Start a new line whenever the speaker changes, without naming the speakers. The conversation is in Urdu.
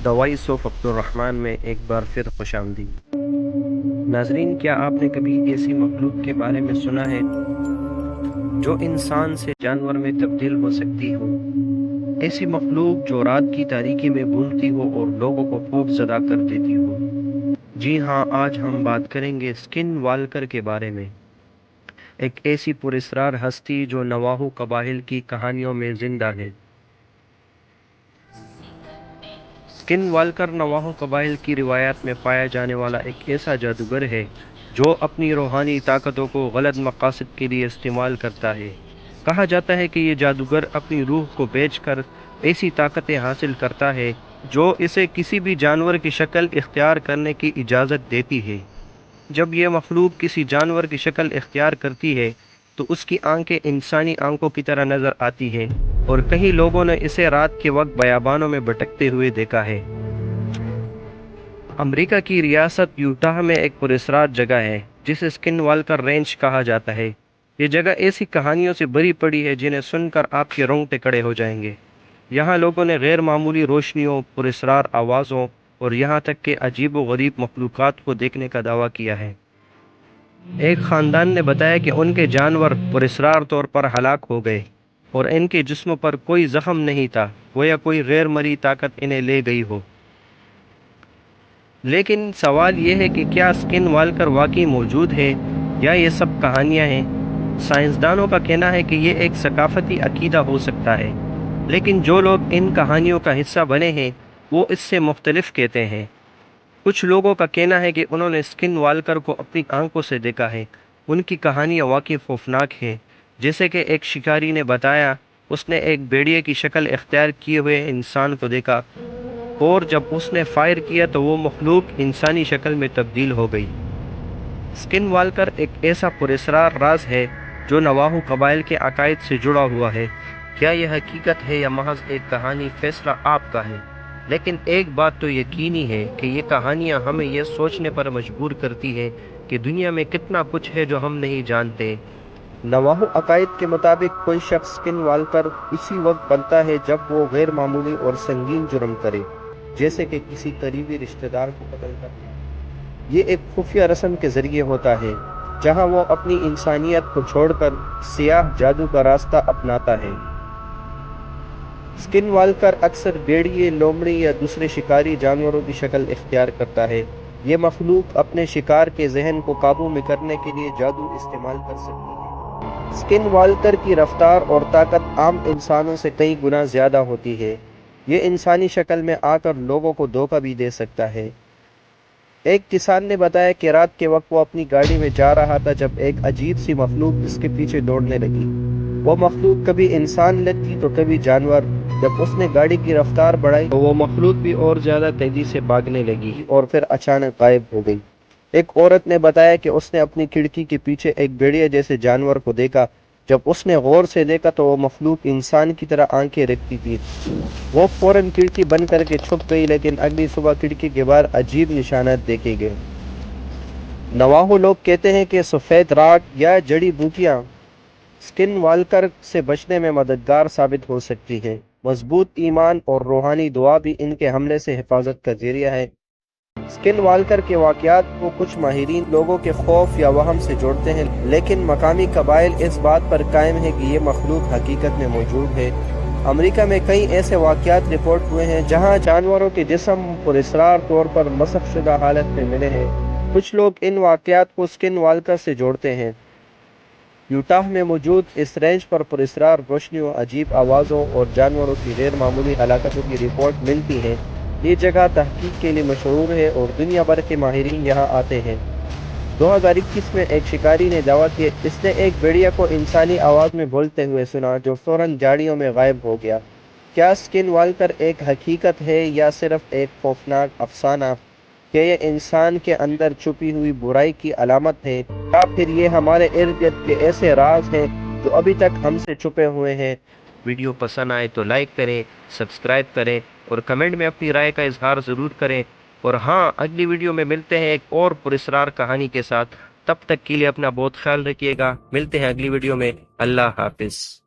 دا وائس آف عبدالرحمن میں ایک بار پھر خوش آمدید۔ ناظرین، کیا آپ نے کبھی ایسی مخلوق کے بارے میں سنا ہے جو انسان سے جانور میں تبدیل ہو سکتی ہو؟ ایسی مخلوق جو رات کی تاریکی میں بھولتی ہو اور لوگوں کو خوف زدہ کر دیتی ہو۔ جی ہاں، آج ہم بات کریں گے اسکن والکر کے بارے میں، ایک ایسی پراسرار ہستی جو نواحو قبائل کی کہانیوں میں زندہ ہے۔ اسکن والکر نواحو قبائل کی روایات میں پایا جانے والا ایک ایسا جادوگر ہے جو اپنی روحانی طاقتوں کو غلط مقاصد کے لیے استعمال کرتا ہے۔ کہا جاتا ہے کہ یہ جادوگر اپنی روح کو بیچ کر ایسی طاقتیں حاصل کرتا ہے جو اسے کسی بھی جانور کی شکل اختیار کرنے کی اجازت دیتی ہے۔ جب یہ مخلوق کسی جانور کی شکل اختیار کرتی ہے تو اس کی آنکھیں انسانی آنکھوں کی طرح نظر آتی ہیں، اور کئی لوگوں نے اسے رات کے وقت بیابانوں میں بھٹکتے ہوئے دیکھا ہے۔ امریکہ کی ریاست یوٹاہ میں ایک پراسرار جگہ ہے جسے اسکن والکر رینچ کہا جاتا ہے۔ یہ جگہ ایسی کہانیوں سے بھری پڑی ہے جنہیں سن کر آپ کے رونگٹے کھڑے ہو جائیں گے۔ یہاں لوگوں نے غیر معمولی روشنیوں، پراسرار آوازوں اور یہاں تک کہ عجیب و غریب مخلوقات کو دیکھنے کا دعویٰ کیا ہے۔ ایک خاندان نے بتایا کہ ان کے جانور پراسرار طور پر ہلاک ہو گئے اور ان کے جسموں پر کوئی زخم نہیں تھا، گویا کوئی غیر مرئی طاقت انہیں لے گئی ہو۔ لیکن سوال یہ ہے کہ کیا اسکن والکر واقعی موجود ہے یا یہ سب کہانیاں ہیں؟ سائنسدانوں کا کہنا ہے کہ یہ ایک ثقافتی عقیدہ ہو سکتا ہے، لیکن جو لوگ ان کہانیوں کا حصہ بنے ہیں وہ اس سے مختلف کہتے ہیں۔ کچھ لوگوں کا کہنا ہے کہ انہوں نے اسکن والکر کو اپنی آنکھوں سے دیکھا ہے۔ ان کی کہانیاں واقعی خوفناک ہیں، جیسے کہ ایک شکاری نے بتایا اس نے ایک بھیڑیے کی شکل اختیار کیے ہوئے انسان کو دیکھا، اور جب اس نے فائر کیا تو وہ مخلوق انسانی شکل میں تبدیل ہو گئی۔ اسکن والکر ایک ایسا پراسرار راز ہے جو نواحو قبائل کے عقائد سے جڑا ہوا ہے۔ کیا یہ حقیقت ہے یا محض ایک کہانی، فیصلہ آپ کا ہے، لیکن ایک بات تو یقینی ہے کہ یہ کہانیاں ہمیں یہ سوچنے پر مجبور کرتی ہیں کہ دنیا میں کتنا کچھ ہے جو ہم نہیں جانتے۔ نواحو عقائد کے مطابق کوئی شخص اسکن والکر اسی وقت بنتا ہے جب وہ غیر معمولی اور سنگین جرم کرے، جیسے کہ کسی قریبی رشتہ دار کو قتل کرنا۔ یہ ایک خفیہ رسم کے ذریعے ہوتا ہے جہاں وہ اپنی انسانیت کو چھوڑ کر سیاہ جادو کا راستہ اپناتا ہے۔ اسکن والکر اکثر بھیڑیے، لومڑی یا دوسرے شکاری جانوروں کی شکل اختیار کرتا ہے۔ یہ مخلوق اپنے شکار کے ذہن کو قابو میں کرنے کے لیے جادو استعمال کر سکتی ہے۔ اسکن والکر کی رفتار اور طاقت عام انسانوں سے کئی گنا زیادہ ہوتی ہے۔ یہ انسانی شکل میں آ کر لوگوں کو دھوکہ بھی دے سکتا ہے۔ ایک کسان نے بتایا کہ رات کے وقت وہ اپنی گاڑی میں جا رہا تھا جب ایک عجیب سی مخلوق اس کے پیچھے دوڑنے لگی۔ وہ مخلوق کبھی انسان لگتی تو کبھی جانور۔ جب اس نے گاڑی کی رفتار بڑھائی تو وہ مخلوق بھی اور زیادہ تیزی سے بھاگنے لگی اور پھر اچانک غائب ہو گئی۔ ایک عورت نے بتایا کہ اس نے اپنی کھڑکی کے پیچھے ایک بھیڑیا جیسے جانور کو دیکھا۔ جب اس نے غور سے دیکھا تو وہ مخلوق انسان کی طرح آنکھیں رکھتی تھی۔ وہ فوراً کھڑکی بند کر کے چھپ گئی، لیکن اگلی صبح کھڑکی کے باہر عجیب نشانات دیکھے گئے۔ نواحو لوگ کہتے ہیں کہ سفید راک یا جڑی بوٹیاں اسکن والکر سے بچنے میں مددگار ثابت ہو سکتی ہیں۔ مضبوط ایمان اور روحانی دعا بھی ان کے حملے سے حفاظت کا ذریعہ ہے۔ اسکن والکر کے واقعات کو کچھ ماہرین لوگوں کے خوف یا وہم سے جوڑتے ہیں، لیکن مقامی قبائل اس بات پر قائم ہے کہ یہ مخلوق حقیقت میں موجود ہے۔ امریکہ میں کئی ایسے واقعات رپورٹ ہوئے ہیں جہاں جانوروں کے جسم پراسرار طور پر مسخ شدہ حالت میں ملے ہیں۔ کچھ لوگ ان واقعات کو اسکن والکر سے جوڑتے ہیں۔ یوٹاہ میں موجود اس رینج پر پراسرار روشنیوں، عجیب آوازوں اور جانوروں کی غیر معمولی ہلاکتوں کی رپورٹ ملتی ہے۔ یہ جگہ تحقیق کے لیے مشہور ہے اور دنیا بھر کے ماہرین یہاں آتے ہیں۔ 2021 میں ایک شکاری نے دعویٰ کیا اس نے ایک بھیڑیا کو انسانی آواز میں بولتے ہوئے سنا جو فوراً جھاڑیوں میں غائب ہو گیا۔ کیا اسکن والکر ایک حقیقت ہے یا صرف ایک خوفناک افسانہ؟ کیا یہ انسان کے اندر چھپی ہوئی برائی کی علامت ہے، یا پھر یہ ہمارے ارد گرد کے ایسے راز ہیں جو ابھی تک ہم سے چھپے ہوئے ہیں؟ ویڈیو پسند آئے تو لائک کریں، سبسکرائب کریں اور کمنٹ میں اپنی رائے کا اظہار ضرور کریں۔ اور ہاں، اگلی ویڈیو میں ملتے ہیں ایک اور پراسرار کہانی کے ساتھ۔ تب تک کے لیے اپنا بہت خیال رکھیے گا۔ ملتے ہیں اگلی ویڈیو میں۔ اللہ حافظ۔